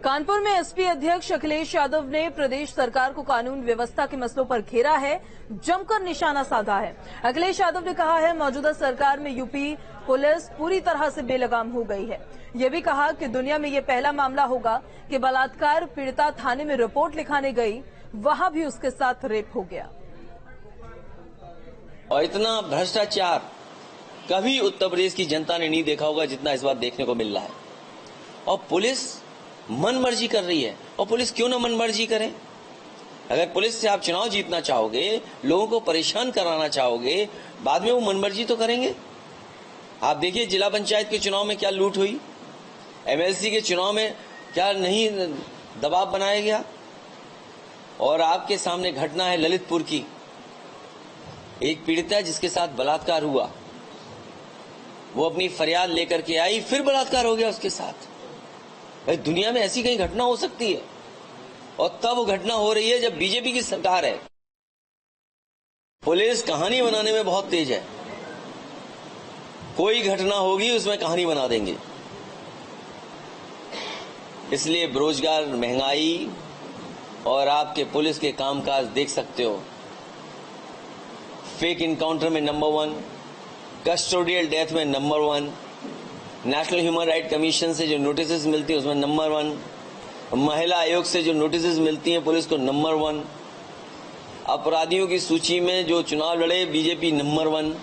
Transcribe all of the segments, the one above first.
कानपुर में एसपी अध्यक्ष अखिलेश यादव ने प्रदेश सरकार को कानून व्यवस्था के मसलों पर घेरा है, जमकर निशाना साधा है। अखिलेश यादव ने कहा है, मौजूदा सरकार में यूपी पुलिस पूरी तरह से बेलगाम हो गई है। ये भी कहा कि दुनिया में ये पहला मामला होगा कि बलात्कार पीड़िता थाने में रिपोर्ट लिखाने गई, वहां भी उसके साथ रेप हो गया। और इतना भ्रष्टाचार कभी उत्तर प्रदेश की जनता ने नहीं देखा होगा जितना इस बार देखने को मिल रहा है। और पुलिस मनमर्जी कर रही है। और पुलिस क्यों ना मनमर्जी करे? अगर पुलिस से आप चुनाव जीतना चाहोगे, लोगों को परेशान कराना चाहोगे, बाद में वो मनमर्जी तो करेंगे। आप देखिए जिला पंचायत के चुनाव में क्या लूट हुई, एमएलसी के चुनाव में क्या नहीं दबाव बनाया गया। और आपके सामने घटना है ललितपुर की, एक पीड़िता जिसके साथ बलात्कार हुआ, वो अपनी फरियाद लेकर के आई, फिर बलात्कार हो गया उसके साथ। भाई दुनिया में ऐसी कहीं घटना हो सकती है? और तब वो घटना हो रही है जब बीजेपी की सरकार है। पुलिस कहानी बनाने में बहुत तेज है। कोई घटना होगी उसमें कहानी बना देंगे। इसलिए बेरोजगार, महंगाई और आपके पुलिस के कामकाज देख सकते हो। फेक इनकाउंटर में नंबर 1, कस्टोडियल डेथ में number 1, national human right commission से जो नोटिस मिलती है उसमें नंबर 1, महिला आयोग से जो नोटिस मिलती हैं पुलिस को नंबर 1, अपराधियों की सूची में जो चुनाव लड़े बीजेपी नंबर 1।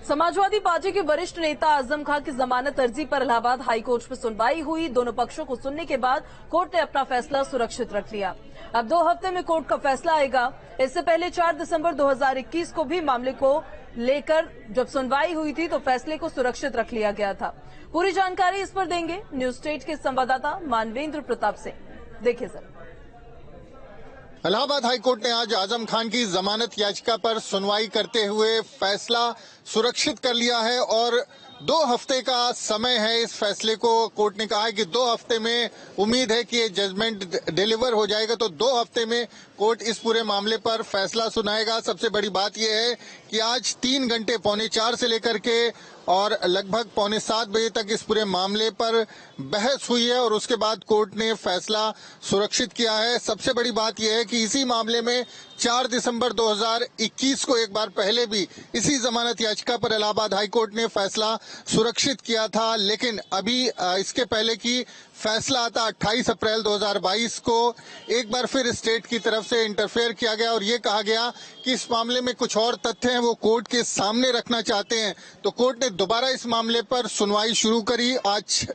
समाजवादी पार्टी के वरिष्ठ नेता आजम खान की जमानत अर्जी पर इलाहाबाद हाईकोर्ट में सुनवाई हुई। दोनों पक्षों को सुनने के बाद कोर्ट ने अपना फैसला सुरक्षित रख लिया। अब 2 हफ्ते में कोर्ट का फैसला आएगा। इससे पहले 4 दिसंबर 2021 को भी मामले को लेकर जब सुनवाई हुई थी तो फैसले को सुरक्षित रख लिया गया था। पूरी जानकारी इस पर देंगे न्यूज स्टेट के संवाददाता मानवेंद्र प्रताप सिंह। देखिए सर। इलाहाबाद हाईकोर्ट ने आज आजम खान की जमानत याचिका पर सुनवाई करते हुए फैसला सुरक्षित कर लिया है और 2 हफ्ते का समय है इस फैसले को। कोर्ट ने कहा है कि 2 हफ्ते में उम्मीद है कि ये जजमेंट डिलीवर हो जाएगा, तो 2 हफ्ते में कोर्ट इस पूरे मामले पर फैसला सुनाएगा। सबसे बड़ी बात यह है कि आज 3 घंटे 3:45 से लेकर के और लगभग 6:45 बजे तक इस पूरे मामले पर बहस हुई है और उसके बाद कोर्ट ने फैसला सुरक्षित किया है। सबसे बड़ी बात यह है कि इसी मामले में 4 दिसंबर 2021 को एक बार पहले भी इसी जमानत याचिका पर इलाहाबाद हाईकोर्ट ने फैसला सुरक्षित किया था, लेकिन अभी इसके पहले की फैसला आता 28 अप्रैल 2022 को एक बार फिर स्टेट की तरफ से इंटरफेयर किया गया और ये कहा गया कि इस मामले में कुछ और तथ्य हैं वो कोर्ट के सामने रखना चाहते हैं। तो कोर्ट ने दोबारा इस मामले पर सुनवाई शुरू करी। आज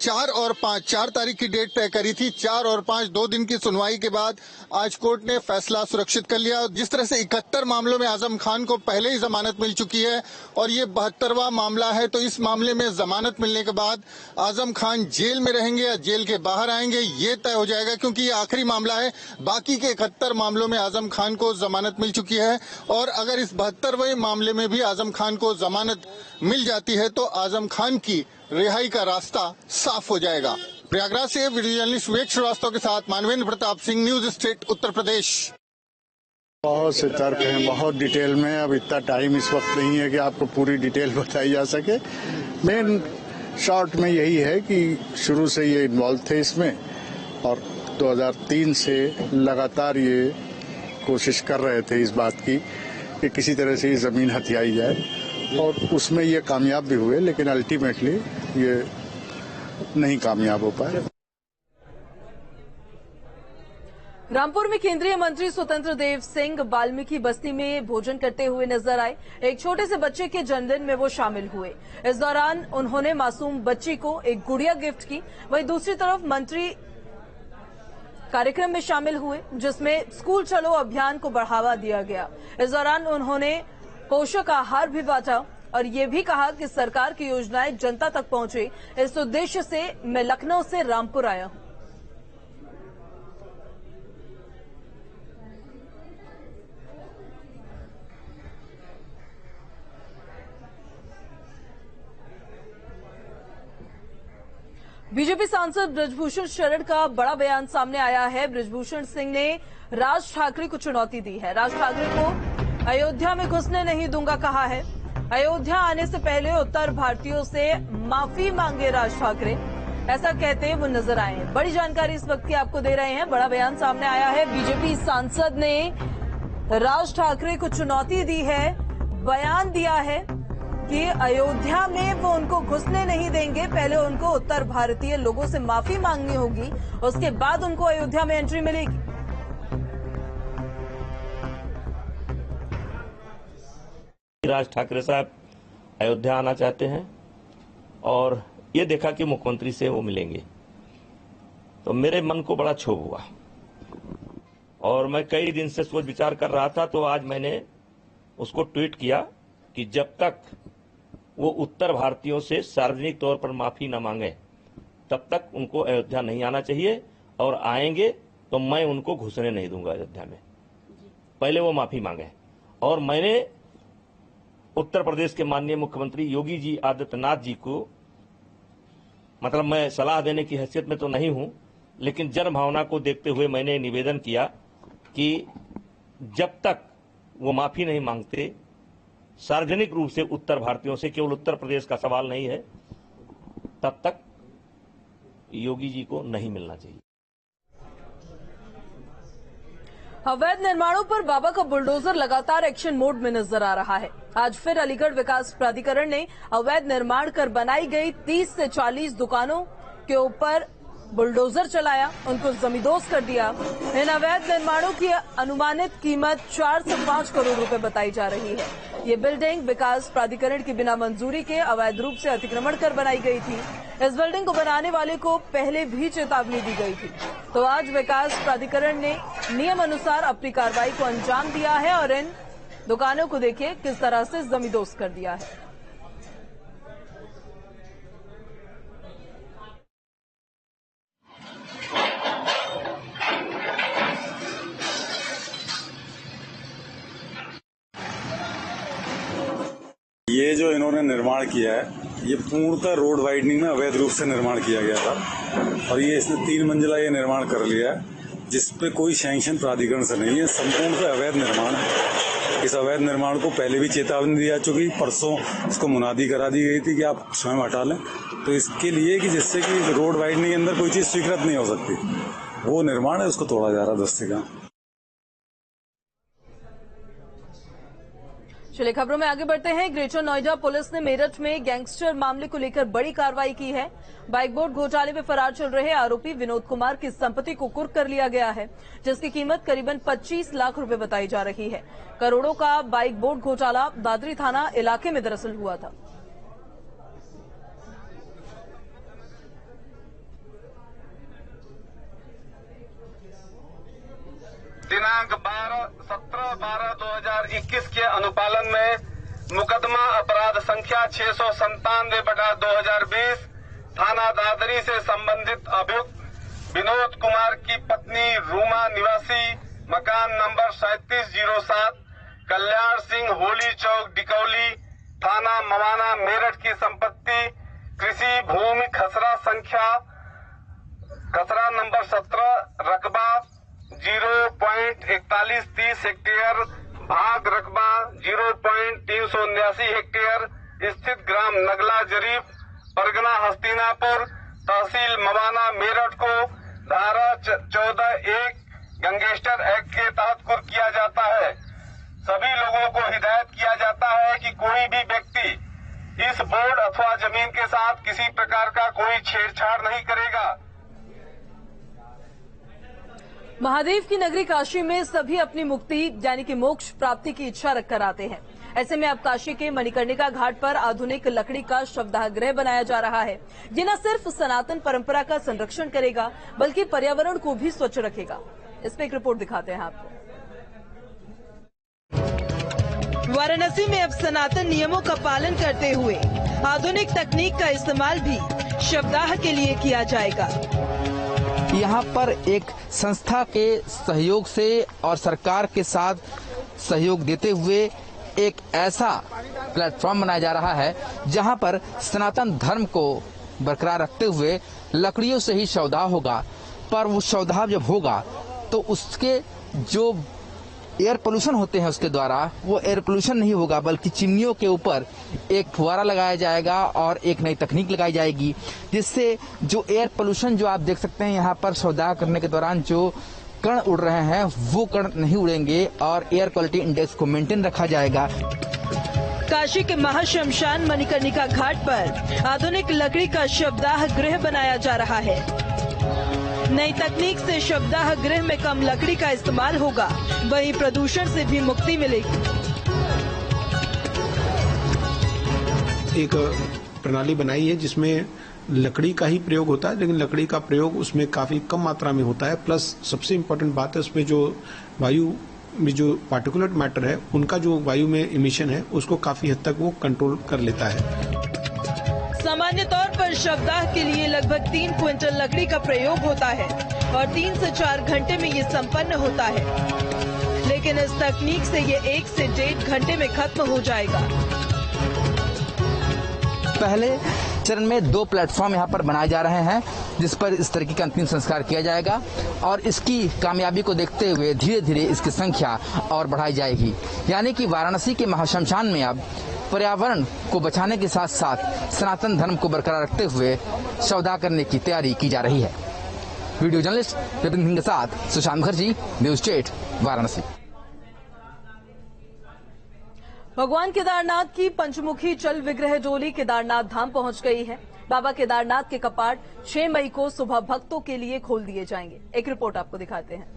4 और 5 4 तारीख की डेट तय करी थी। 4 और 5 2 दिन की सुनवाई के बाद आज कोर्ट ने फैसला सुरक्षित कर लिया। जिस तरह से 71 मामलों में आजम खान को पहले ही जमानत मिल चुकी है और ये 72वां मामला है, तो इस मामले में जमानत मिलने के बाद आजम खान जेल में रहेंगे या जेल के बाहर आएंगे ये तय हो जाएगा, क्योंकि ये आखिरी मामला है। बाकी के 71 मामलों में आजम खान को जमानत मिल चुकी है और अगर इस 72वें मामले में भी आजम खान को जमानत मिल जाती है तो आजम खान की रिहाई का रास्ता साफ हो जाएगा। प्रयागराज से वीडियो जर्नलिस्ट विवेक श्रीवास्तव के साथ मानवेंद्र प्रताप सिंह, न्यूज स्टेट उत्तर प्रदेश। बहुत से तर्क हैं, बहुत डिटेल में। अब इतना टाइम इस वक्त नहीं है कि आपको पूरी डिटेल बताई जा सके। मेन शॉर्ट में यही है कि शुरू से ये इन्वॉल्व थे इसमें और 2003 से लगातार ये कोशिश कर रहे थे इस बात की कि किसी तरह से ये जमीन हथियाई जाए और उसमें ये कामयाब भी हुए, लेकिन अल्टीमेटली ये नहीं कामयाब हो पाए। रामपुर में केंद्रीय मंत्री स्वतंत्र देव सिंह वाल्मीकि बस्ती में भोजन करते हुए नजर आए। एक छोटे से बच्चे के जन्मदिन में वो शामिल हुए। इस दौरान उन्होंने मासूम बच्ची को एक गुड़िया गिफ्ट की। वहीं दूसरी तरफ मंत्री कार्यक्रम में शामिल हुए जिसमें स्कूल चलो अभियान को बढ़ावा दिया गया। इस दौरान उन्होंने पोषक आहार भी बांटा और ये भी कहा कि सरकार की योजनाएं जनता तक पहुंचे, इस उद्देश्य से मैं लखनऊ से रामपुर आया हूं। बीजेपी सांसद बृजभूषण शरण का बड़ा बयान सामने आया है। बृजभूषण सिंह ने राज ठाकरे को चुनौती दी है। राज ठाकरे को अयोध्या में घुसने नहीं दूंगा कहा है। अयोध्या आने से पहले उत्तर भारतीयों से माफी मांगे राज ठाकरे, ऐसा कहते वो नजर आए हैं। बड़ी जानकारी इस वक्त की आपको दे रहे हैं। बड़ा बयान सामने आया है। बीजेपी सांसद ने राज ठाकरे को चुनौती दी है, बयान दिया है कि अयोध्या में वो उनको घुसने नहीं देंगे। पहले उनको उत्तर भारतीय लोगों से माफी मांगनी होगी, उसके बाद उनको अयोध्या में एंट्री मिलेगी। राज ठाकरे साहब अयोध्या आना चाहते हैं और ये देखा कि मुख्यमंत्री से वो मिलेंगे, तो मेरे मन को बड़ा क्षोभ हुआ और मैं कई दिन से सोच विचार कर रहा था। तो आज मैंने उसको ट्वीट किया कि जब तक वो उत्तर भारतीयों से सार्वजनिक तौर पर माफी न मांगे तब तक उनको अयोध्या नहीं आना चाहिए, और आएंगे तो मैं उनको घुसने नहीं दूंगा अयोध्या में। पहले वो माफी मांगे। और मैंने उत्तर प्रदेश के माननीय मुख्यमंत्री योगी जी आदित्यनाथ जी को, मतलब मैं सलाह देने की हैसियत में तो नहीं हूं, लेकिन जनभावना को देखते हुए मैंने निवेदन किया कि जब तक वो माफी नहीं मांगते सार्वजनिक रूप से उत्तर भारतीयों से, केवल उत्तर प्रदेश का सवाल नहीं है, तब तक योगी जी को नहीं मिलना चाहिए। अवैध निर्माणों पर बाबा का बुलडोजर लगातार एक्शन मोड में नजर आ रहा है। आज फिर अलीगढ़ विकास प्राधिकरण ने अवैध निर्माण कर बनाई गई 30 से 40 दुकानों के ऊपर बुलडोजर चलाया, उनको जमींदोज कर दिया। इन अवैध निर्माणों की अनुमानित कीमत 4 से 5 करोड़ रुपए बताई जा रही है। ये बिल्डिंग विकास प्राधिकरण की बिना मंजूरी के अवैध रूप से अतिक्रमण कर बनाई गई थी। इस बिल्डिंग को बनाने वाले को पहले भी चेतावनी दी गई थी। तो आज विकास प्राधिकरण ने नियम अनुसार अपनी कार्रवाई को अंजाम दिया है और इन दुकानों को देखिए किस तरह से जमींदोज कर दिया है। ये जो इन्होंने निर्माण किया है, ये पूर्णतः रोड वाइडनिंग में अवैध रूप से निर्माण किया गया था और ये इसने 3 मंजिला ये निर्माण कर लिया है, जिसपे कोई सैंक्शन प्राधिकरण से नहीं है। संपूर्णतः अवैध निर्माण है। इस अवैध निर्माण को पहले भी चेतावनी दी जा चुकी, परसों इसको मुनादी करा दी गई थी कि आप स्वयं हटा लें। तो इसके लिए कि जिससे कि रोड वाइडनिंग के अंदर कोई चीज स्वीकृत नहीं हो सकती, वो निर्माण है, उसको तोड़ा जा रहा दस्ते का। चलिए खबरों में आगे बढ़ते हैं। ग्रेटर नोएडा पुलिस ने मेरठ में गैंगस्टर मामले को लेकर बड़ी कार्रवाई की है। बाइक बोर्ड घोटाले में फरार चल रहे आरोपी विनोद कुमार की संपत्ति को कुर्क कर लिया गया है, जिसकी कीमत करीबन 25 लाख रुपए बताई जा रही है। करोड़ों का बाइक बोर्ड घोटाला दादरी थाना इलाके में दरअसल हुआ था। दिनांक 17/12/2021 के अनुपालन में मुकदमा अपराध संख्या 697/2020 थाना दादरी से संबंधित अभियुक्त विनोद कुमार की पत्नी रूमा निवासी मकान नंबर 3707 कल्याण सिंह होली चौक डिकौली थाना मवाना मेरठ की संपत्ति कृषि भूमि खसरा नंबर 17 रकबा 0.4130 हेक्टेयर भाग रकबा 0.379 हेक्टेयर स्थित ग्राम नगला जरीफ परगना हस्तिनापुर तहसील मवाना मेरठ को धारा 14(1) गैंगस्टर एक्ट के तहत कुर्क किया जाता है। सभी लोगों को हिदायत किया जाता है कि कोई भी व्यक्ति इस बोर्ड अथवा जमीन के साथ किसी प्रकार का कोई छेड़छाड़ नहीं करेगा। महादेव की नगरी काशी में सभी अपनी मुक्ति यानी कि मोक्ष प्राप्ति की इच्छा रखकर आते हैं। ऐसे में अब काशी के मणिकर्णिका घाट पर आधुनिक लकड़ी का शवदाह बनाया जा रहा है। ये न सिर्फ सनातन परंपरा का संरक्षण करेगा बल्कि पर्यावरण को भी स्वच्छ रखेगा। इस पर एक रिपोर्ट दिखाते हैं आपको। वाराणसी में अब सनातन नियमों का पालन करते हुए आधुनिक तकनीक का इस्तेमाल भी शवदाह के लिए किया जाएगा। यहाँ पर एक संस्था के सहयोग से और सरकार के साथ सहयोग देते हुए एक ऐसा प्लेटफॉर्म बनाया जा रहा है जहाँ पर सनातन धर्म को बरकरार रखते हुए लकड़ियों से ही शवदाह होगा। पर वो शवदाह जब होगा तो उसके जो एयर पोल्यूशन होते हैं उसके द्वारा वो एयर पोल्यूशन नहीं होगा, बल्कि चिमनियों के ऊपर एक फुहारा लगाया जाएगा और एक नई तकनीक लगाई जाएगी, जिससे जो एयर पोल्यूशन जो आप देख सकते हैं यहाँ पर शवदाह करने के दौरान जो कण उड़ रहे हैं वो कण नहीं उड़ेंगे और एयर क्वालिटी इंडेक्स को मेंटेन रखा जाएगा। काशी के महाशमशान मणिकर्णिका घाट पर आधुनिक लकड़ी का शवदाह गृह बनाया जा रहा है। नई तकनीक से शवदाह गृह में कम लकड़ी का इस्तेमाल होगा, वहीं प्रदूषण से भी मुक्ति मिलेगी। एक प्रणाली बनाई है जिसमें लकड़ी का ही प्रयोग होता है, लेकिन लकड़ी का प्रयोग उसमें काफी कम मात्रा में होता है। प्लस सबसे इम्पोर्टेंट बात है उसमें जो वायु में जो पार्टिकुलेट मैटर है उनका जो वायु में इमिशन है उसको काफी हद तक वो कंट्रोल कर लेता है। सामान्य तौर पर शवदाह के लिए लगभग 3 क्विंटल लकड़ी का प्रयोग होता है और 3 से 4 घंटे में ये संपन्न होता है, लेकिन इस तकनीक से ये 1 से 1.5 घंटे में खत्म हो जाएगा। पहले चरण में 2 प्लेटफॉर्म यहाँ पर बनाए जा रहे हैं जिस पर इस तरीके का अंतिम संस्कार किया जाएगा और इसकी कामयाबी को देखते हुए धीरे धीरे इसकी संख्या और बढ़ाई जाएगी। यानी कि वाराणसी के महाशमशान में अब पर्यावरण को बचाने के साथ साथ सनातन धर्म को बरकरार रखते हुए शवदाह करने की तैयारी की जा रही है। वीडियो जर्नलिस्ट विपिन सिंह के साथ सुशांत मुखर्जी, न्यूज 8 वाराणसी। भगवान केदारनाथ की पंचमुखी चल विग्रह डोली केदारनाथ धाम पहुंच गई है। बाबा केदारनाथ के कपाट 6 मई को सुबह भक्तों के लिए खोल दिए जाएंगे। एक रिपोर्ट आपको दिखाते हैं।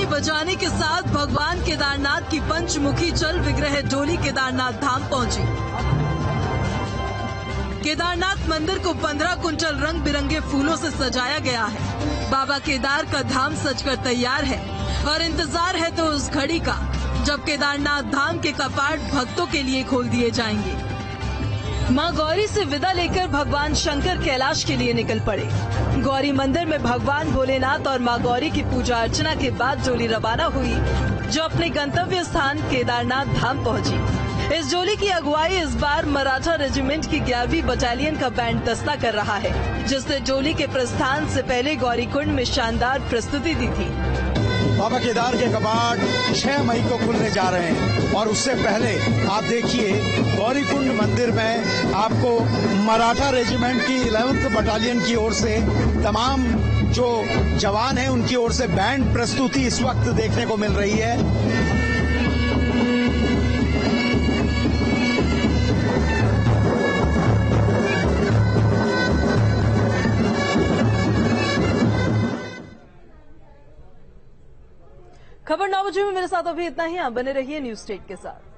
बजाने के साथ भगवान केदारनाथ की पंचमुखी चल विग्रह डोली केदारनाथ धाम पहुंची। केदारनाथ मंदिर को 15 कुंटल रंग बिरंगे फूलों से सजाया गया है। बाबा केदार का धाम सजकर तैयार है और इंतजार है तो उस घड़ी का जब केदारनाथ धाम के कपाट भक्तों के लिए खोल दिए जाएंगे। मां गौरी से विदा लेकर भगवान शंकर कैलाश के लिए निकल पड़े। गौरी मंदिर में भगवान भोलेनाथ और मां गौरी की पूजा अर्चना के बाद डोली रवाना हुई जो अपने गंतव्य स्थान केदारनाथ धाम पहुंची। इस डोली की अगुवाई इस बार मराठा रेजिमेंट की 11वीं बटालियन का बैंड दस्ता कर रहा है, जिसने डोली के प्रस्थान से पहले गौरीकुंड में शानदार प्रस्तुति दी थी। बाबा केदार के कपाट 6 मई को खुलने जा रहे हैं और उससे पहले आप देखिए गौरीकुंड मंदिर में आपको मराठा रेजिमेंट की 11th बटालियन की ओर से तमाम जो जवान हैं उनकी ओर से बैंड प्रस्तुति इस वक्त देखने को मिल रही है। खबर 9 बजे में मेरे साथ अभी इतना ही। आप बने रहिए न्यूज़ 8 के साथ।